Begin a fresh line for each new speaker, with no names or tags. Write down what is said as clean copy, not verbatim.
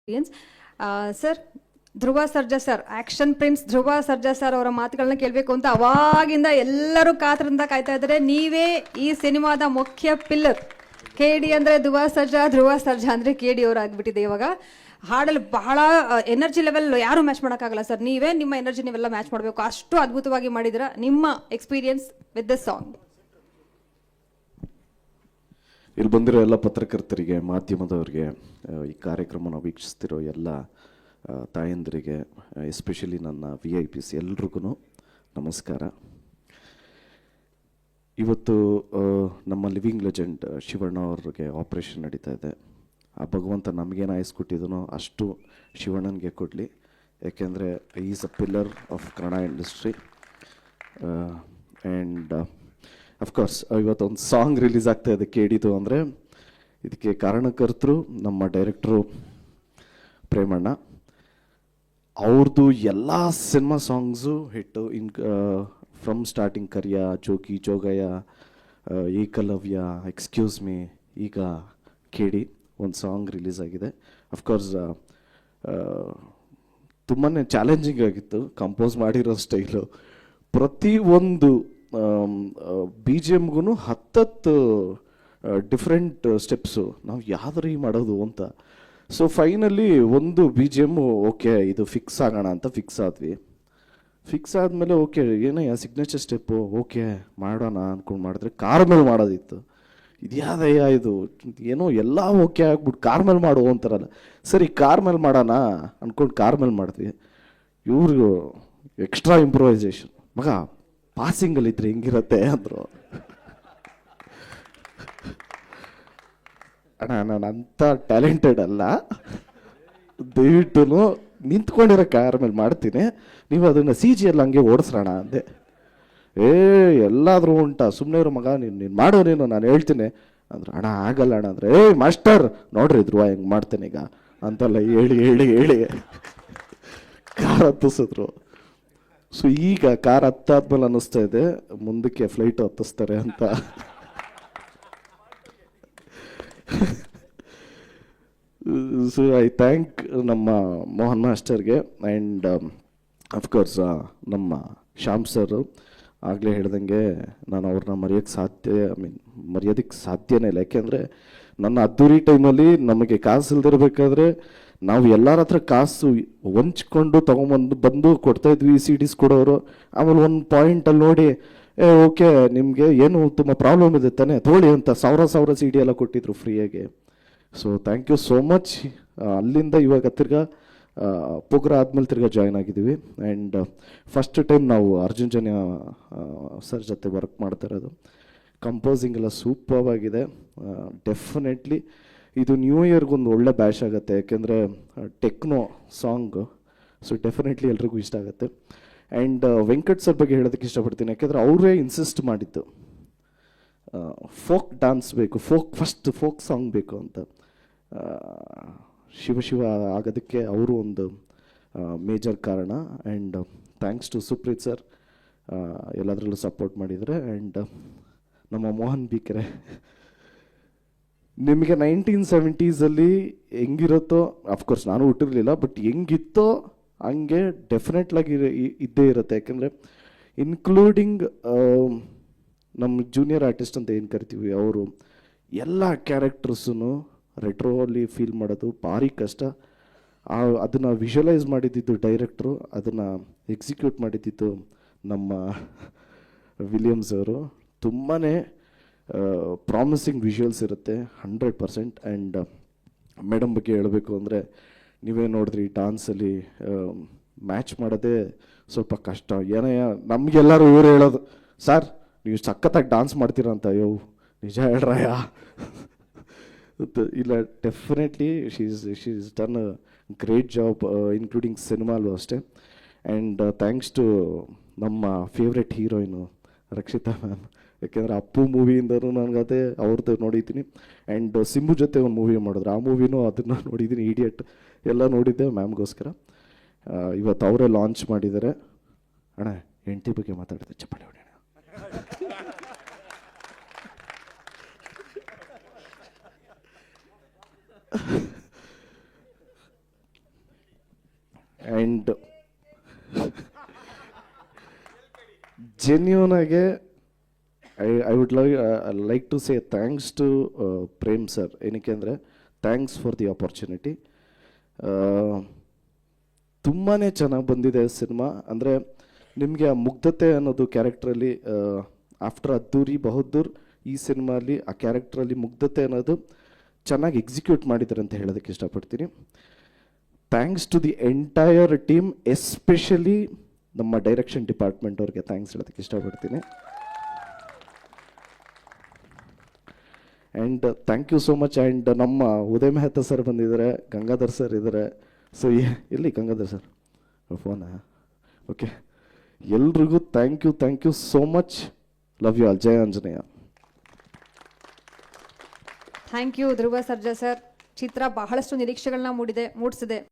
Experience. Sir, ಧ್ರುವ Sarja sir, action prince ಧ್ರುವ Sarja sir ಅವರ ಮಾತುಗಳನ್ನ ಕೇಳಬೇಕು ಅಂತ ಅವಾಗಿಂದ ಎಲ್ಲರೂ ಕಾತರದಿಂದ ಕಾಯ್ತಾ ಇದ್ದಾರೆ. ನೀವೇ ಈ ಸಿನಿಮಾದ ಮುಖ್ಯ ಪಿಲ್ಲರ್. KD ಅಂದರೆ ಧ್ರುವ ಸರ್ಜಾ ಅಂದರೆ KD ಅವರು ಆಗಿಬಿಟ್ಟಿದೆ. ಇವಾಗ ಹಾಡಲ್ಲಿ ಬಹಳ ಎನರ್ಜಿ ಲೆವೆಲ್ ಯಾರು ಮ್ಯಾಚ್ ಮಾಡೋಕ್ಕಾಗಲ್ಲ ಸರ್. ನೀವೇ ನಿಮ್ಮ ಎನರ್ಜಿ ನೀವೆಲ್ಲ ಮ್ಯಾಚ್ ಮಾಡಬೇಕು. ಅಷ್ಟು ಅದ್ಭುತವಾಗಿ ಮಾಡಿದಿರ. ನಿಮ್ಮ ಎಕ್ಸ್ಪೀರಿಯನ್ಸ್ ವಿತ್ ದಿಸ್ ಸಾಂಗ್.
ಇಲ್ಲಿ ಬಂದಿರೋ ಎಲ್ಲ ಪತ್ರಕರ್ತರಿಗೆ, ಮಾಧ್ಯಮದವರಿಗೆ, ಈ ಕಾರ್ಯಕ್ರಮನ ವೀಕ್ಷಿಸ್ತಿರೋ ಎಲ್ಲ ತಾಯಂದಿರಿಗೆ, ಎಸ್ಪೆಷಲಿ ನನ್ನ VIPs ಎಲ್ರಿಗೂ ನಮಸ್ಕಾರ. ಇವತ್ತು ನಮ್ಮ ಲಿವಿಂಗ್ ಲೆಜೆಂಡ್ ಶಿವಣ್ಣ ಅವ್ರಿಗೆ ಆಪ್ರೇಷನ್ ನಡೀತಾ ಇದೆ. ಆ ಭಗವಂತ ನಮಗೇನು ಆಯಸ್ ಕೊಟ್ಟಿದ್ದನೋ ಅಷ್ಟು ಶಿವಣ್ಣನಿಗೆ ಕೊಡಲಿ. ಯಾಕೆಂದರೆ is a pillar of Kannada industry. And of course ಇವತ್ತೊಂದು ಸಾಂಗ್ ರಿಲೀಸ್ ಆಗ್ತಾ ಇದೆ KDದು. ಅಂದರೆ ಇದಕ್ಕೆ ಕಾರಣಕರ್ತರು ನಮ್ಮ ಡೈರೆಕ್ಟ್ರು ಪ್ರೇಮಣ್ಣ. ಅವ್ರದ್ದು ಎಲ್ಲ cinema songs hit. From starting Kariya, Jogi, Jogayya, Ekalavya, excuse me, ಈಗ KD ಒಂದು ಸಾಂಗ್ ರಿಲೀಸ್ ಆಗಿದೆ. ಅಫ್ಕೋರ್ಸ್ ತುಂಬಾ ಚಾಲೆಂಜಿಂಗ್ ಆಗಿತ್ತು ಕಂಪೋಸ್ ಮಾಡಿರೋ ಸ್ಟೈಲು. ಪ್ರತಿಯೊಂದು BGMಗೂ 10 ಡಿಫ್ರೆಂಟ್ ಸ್ಟೆಪ್ಸು. ನಾವು ಯಾವ್ದ್ರಿ ಮಾಡೋದು ಅಂತ. ಸೊ ಫೈನಲಿ ಒಂದು BGM ಓಕೆ ಇದು ಫಿಕ್ಸ್ ಆಗೋಣ ಅಂತ ಫಿಕ್ಸ್ ಆದ್ವಿ. ಫಿಕ್ಸ್ ಆದಮೇಲೆ ಓಕೆ ಏನಯ್ಯ ಸಿಗ್ನೇಚರ್ ಸ್ಟೆಪ್ಪು ಓಕೆ ಮಾಡೋಣ ಅಂದ್ಕೊಂಡು ಮಾಡಿದ್ರೆ ಕಾರ್ ಮೇಲೆ ಮಾಡೋದಿತ್ತು. ಇದ್ಯಾದಯ್ಯ ಇದು ಏನೋ ಎಲ್ಲ ಓಕೆ ಆಗ್ಬಿಟ್ಟು ಕಾರ್ ಮೇಲೆ ಮಾಡು ಅಂತಾರಲ್ಲ. ಸರಿ ಕಾರ್ ಮೇಲೆ ಮಾಡೋಣ ಅಂದ್ಕೊಂಡು ಕಾರ್ ಮೇಲೆ ಮಾಡಿದ್ವಿ. ಇವ್ರಿಗೂ ಎಕ್ಸ್ಟ್ರಾ ಇಂಪ್ರೂವೈಸೇಷನ್. ಮಗ ಪಾಸಿಂಗಲ್ಲಿದ್ರೆ ಹೆಂಗಿರತ್ತೆ ಅಂದರು. ಅಣ್ಣ ನಾನು ಅಂಥ ಟ್ಯಾಲೆಂಟೆಡ್ ಅಲ್ಲ, ದಯವಿಟ್ಟು ನಿಂತ್ಕೊಂಡಿರೋ ಕಾರ್ ಮೇಲೆ ಮಾಡ್ತೀನಿ, ನೀವು ಅದನ್ನು CG ಎಲ್ಲ ಹಂಗೆ ಓಡಿಸ್ರೋಣ ಅಂದೆ. ಎಲ್ಲಾದರೂ ಉಂಟಾ, ಸುಮ್ಮನೆ ಇರೋ ಮಗ, ನೀನು ಮಾಡೋ ನೀನು, ನಾನು ಹೇಳ್ತೀನಿ ಅಂದ್ರೆ. ಅಣ್ಣ ಆಗಲ್ಲ ಅಣ್ಣ ಅಂದರೆ, ಮಾಸ್ಟರ್ ನೋಡ್ರಿ ಧ್ರುವ ಹೆಂಗೆ ಮಾಡ್ತೇನೆ ಈಗ ಅಂತೆಲ್ಲ ಹೇಳಿ ಹೇಳಿ ಹೇಳಿ ಕಾರ್ ಹತ್ತಿಸಿದ್ರು. ಸೊ ಈಗ ಕಾರ್ ಹತ್ತಾದ್ಮೇಲೆ ಅನ್ನಿಸ್ತಾ ಇದೆ ಮುಂದಕ್ಕೆ ಫ್ಲೈಟ್ ಹತ್ತಿಸ್ತಾರೆ ಅಂತ. ಸೊ ಐ ಥ್ಯಾಂಕ್ ನಮ್ಮ ಮೋಹನ್ ಮಾಸ್ಟರ್ಗೆ ಆ್ಯಂಡ್ ಅಫ್ಕೋರ್ಸ್ ನಮ್ಮ ಶ್ಯಾಮ್ ಸರ್. ಆಗಲೇ ಹೇಳ್ದಂಗೆ ನಾನು ಅವ್ರನ್ನ ಮರೆಯೋದಕ್ಕೆ ಸಾಧ್ಯನೇ ಇಲ್ಲ. ಯಾಕೆಂದರೆ ನನ್ನ ಅದ್ದೂರಿ ಟೈಮಲ್ಲಿ ನಮಗೆ ಕಾಸು ಇಲ್ದಿರಬೇಕಾದ್ರೆ ನಾವು ಎಲ್ಲರ ಹತ್ರ ಕಾಸು ಹೊಂಚ್ಕೊಂಡು ಬಂದು ಕೊಡ್ತಾಯಿದ್ವಿ. CDs ಕೊಡೋರು. ಆಮೇಲೆ ಒಂದು ಪಾಯಿಂಟಲ್ಲಿ ನೋಡಿ ಓಕೆ ನಿಮಗೆ ಏನು ತುಂಬ ಪ್ರಾಬ್ಲಮ್ ಇದೆ ತಾನೇ ತಗೊಳ್ಳಿ ಅಂತ ಸಾವಿರ CD ಎಲ್ಲ ಕೊಟ್ಟಿದ್ರು ಫ್ರೀಯಾಗಿ. So thank you so much. ಅಲ್ಲಿಂದ ಇವಾಗ ತಿರ್ಗಾ ಪೋಗ್ರ ಆದಮೇಲೆ ತಿರ್ಗಾ ಜಾಯ್ನ್ ಆಗಿದ್ದೀವಿ. ಆ್ಯಂಡ್ ಫಸ್ಟ್ ಟೈಮ್ ನಾವು ಅರ್ಜುನ್ ಜನ್ಯ ಸರ್ ಜೊತೆ ವರ್ಕ್ ಮಾಡ್ತಾ ಇರೋದು. ಕಂಪೋಸಿಂಗ್ ಎಲ್ಲ ಸೂಪರ್ ಆಗಿದೆ. ಡೆಫಿನೆಟ್ಲಿ ಇದು ನ್ಯೂ ಇಯರ್ಗೊಂದು ಒಳ್ಳೆ ಬ್ಯಾಶ್ ಆಗುತ್ತೆ. ಯಾಕೆಂದರೆ ಟೆಕ್ನೋ ಸಾಂಗು. ಸೊ ಡೆಫಿನೆಟ್ಲಿ ಎಲ್ರಿಗೂ ಇಷ್ಟ ಆಗುತ್ತೆ. ಆ್ಯಂಡ್ ವೆಂಕಟ್ ಸರ್ ಬಗ್ಗೆ ಹೇಳೋದಕ್ಕೆ ಇಷ್ಟಪಡ್ತೀನಿ. ಯಾಕೆಂದರೆ ಅವರೇ ಇನ್ಸಿಸ್ಟ್ ಮಾಡಿದ್ದು ಫೋಕ್ ಡ್ಯಾನ್ಸ್ ಬೇಕು, ಫೋಕ್ ಸಾಂಗ್ ಬೇಕು ಅಂತ. ಶಿವ ಆಗೋದಕ್ಕೆ ಅವರು ಒಂದು ಮೇಜರ್ ಕಾರಣ. And thanks to Supreeth sir, ಎಲ್ಲದರಲ್ಲೂ ಸಪೋರ್ಟ್ ಮಾಡಿದರೆ. ಆ್ಯಂಡ್ ನಮ್ಮ ಮೋಹನ್ ಬಿಕೆರೆ, ನಿಮಗೆ 1970s ಹೆಂಗಿರುತ್ತೋ, ಅಫ್ಕೋರ್ಸ್ ನಾನು ಹುಟ್ಟಿರಲಿಲ್ಲ, ಬಟ್ ಹೆಂಗಿತ್ತೋ ಹಂಗೆ ಡೆಫಿನೆಟ್ಲಾಗಿ ಇದ್ದೇ ಇರುತ್ತೆ. ಯಾಕೆಂದರೆ ಇನ್ಕ್ಲೂಡಿಂಗ್ ನಮ್ಮ ಜೂನಿಯರ್ ಆರ್ಟಿಸ್ಟ್ ಅಂತ ಏನು ಕರಿತೀವಿ, ಅವರು ಎಲ್ಲ ಕ್ಯಾರೆಕ್ಟರ್ಸೂ ರೆಟ್ರೋಲಿ ಫೀಲ್ ಮಾಡೋದು ಭಾರಿ ಕಷ್ಟ. ಅದನ್ನು ವಿಜುವಲೈಸ್ ಮಾಡಿದ್ದಿದ್ದು ಡೈರೆಕ್ಟ್ರು, ಅದನ್ನು ಎಕ್ಸಿಕ್ಯೂಟ್ ಮಾಡಿದ್ದಿದ್ದು ನಮ್ಮ ವಿಲಿಯಮ್ಸ್ ಅವರು. ತುಂಬಾ ಪ್ರಾಮಿಸಿಂಗ್ ವಿಜುವಲ್ಸ್ ಇರುತ್ತೆ 100%. ಆ್ಯಂಡ್ ಮೇಡಮ್ ಬಗ್ಗೆ ಹೇಳಬೇಕು ಅಂದರೆ, ನೀವೇ ನೋಡಿದ್ರಿ ಡ್ಯಾನ್ಸಲ್ಲಿ ಮ್ಯಾಚ್ ಮಾಡೋದೇ ಸ್ವಲ್ಪ ಕಷ್ಟ. ಏನಯ್ಯ ನಮಗೆಲ್ಲರೂ ಇವರು ಹೇಳೋದು, ಸರ್ ನೀವು ಸಖತ್ತಾಗಿ ಡಾನ್ಸ್ ಮಾಡ್ತೀರಾ ಅಂತ. ಅಯ್ಯೋ ನಿಜ ಹೇಳ್ರಯ್ಯ. ಇಲ್ಲ definitely she is done a great job including ಸಿನಿಮಾಲು ಅಷ್ಟೇ. ಆ್ಯಂಡ್ ಥ್ಯಾಂಕ್ಸ್ ಟು ನಮ್ಮ ಫೇವ್ರೆಟ್ ಹೀರೋಯಿನು ರಕ್ಷಿತಾ ಮ್ಯಾಮ್. ಯಾಕೆಂದರೆ ಅಪ್ಪು ಮೂವಿಯಿಂದನೂ ನನಗದೇ ಅವ್ರದ್ದು ನೋಡಿದ್ದೀನಿ. ಆ್ಯಂಡ್ ಸಿಂಬು ಜೊತೆ ಒಂದು ಮೂವಿ ಮಾಡಿದ್ರು, ಆ ಮೂವಿನೂ ಅದನ್ನು ನೋಡಿದ್ದೀನಿ. ಇಡಿಯಟ್ ಎಲ್ಲ ನೋಡಿದ್ದೆ ಮ್ಯಾಮ್ಗೋಸ್ಕರ. ಇವತ್ತು ಅವರೇ ಲಾಂಚ್ ಮಾಡಿದ್ದಾರೆ. ಅಣ್ಣ ಹೆಂಡತಿ ಬಗ್ಗೆ ಮಾತಾಡಿದೆ, ಚಪ್ಪಾಳೆ ಹೊಡೆಯೋಣ. ಆ್ಯಂಡ್ ಜೆನ್ಯೂನ್ ಆಗಿ I would like to say thanks to Prem sir. ಏನಕ್ಕೆ ಅಂದರೆ ಥ್ಯಾಂಕ್ಸ್ ಫಾರ್ ದಿ ಆಪರ್ಚುನಿಟಿ. ತುಂಬಾ ಚೆನ್ನಾಗಿ ಬಂದಿದೆ ಸಿನಿಮಾ. ಅಂದರೆ ನಿಮಗೆ ಆ ಮುಗ್ಧತೆ ಅನ್ನೋದು ಕ್ಯಾರೆಕ್ಟ್ರಲ್ಲಿ ಆಫ್ಟರ್ ಅದ್ದೂರಿ ಬಹದ್ದೂರ್ ಈ ಸಿನಿಮಾಲಿ ಆ ಕ್ಯಾರೆಕ್ಟ್ರಲ್ಲಿ ಮುಗ್ಧತೆ ಅನ್ನೋದು ಚೆನ್ನಾಗಿ ಎಕ್ಸಿಕ್ಯೂಟ್ ಮಾಡಿದ್ದಾರೆ ಅಂತ ಹೇಳೋದಕ್ಕೆ ಇಷ್ಟಪಡ್ತೀನಿ. Thanks to the entire team, especially ನಮ್ಮ ಡೈರೆಕ್ಷನ್ ಡಿಪಾರ್ಟ್ಮೆಂಟ್ ಅವ್ರಿಗೆ ಥ್ಯಾಂಕ್ಸ್ ಹೇಳೋದಕ್ಕೆ ಇಷ್ಟಪಡ್ತೀನಿ. And thank you so much. And ನಮ್ಮ ಉದಯ್ ಮೆಹ್ತಾ ಸರ್ ಬಂದಿದ್ದಾರೆ, ಗಂಗಾಧರ್ ಸರ್ ಇದ್ದಾರೆ. ಸೊ ಎಲ್ಲಿ ಗಂಗಾಧರ್ ಸರ್ ಫೋನಾ? ಓಕೆ, ಎಲ್ರಿಗೂ thank you so much. Love you all. Jaya Anjaneya.
Thank you Dhruva Sarja sir. ಚಿತ್ರ ಬಹಳಷ್ಟು ನಿರೀಕ್ಷೆಗಳನ್ನ ಮೂಡಿಸಿದೆ.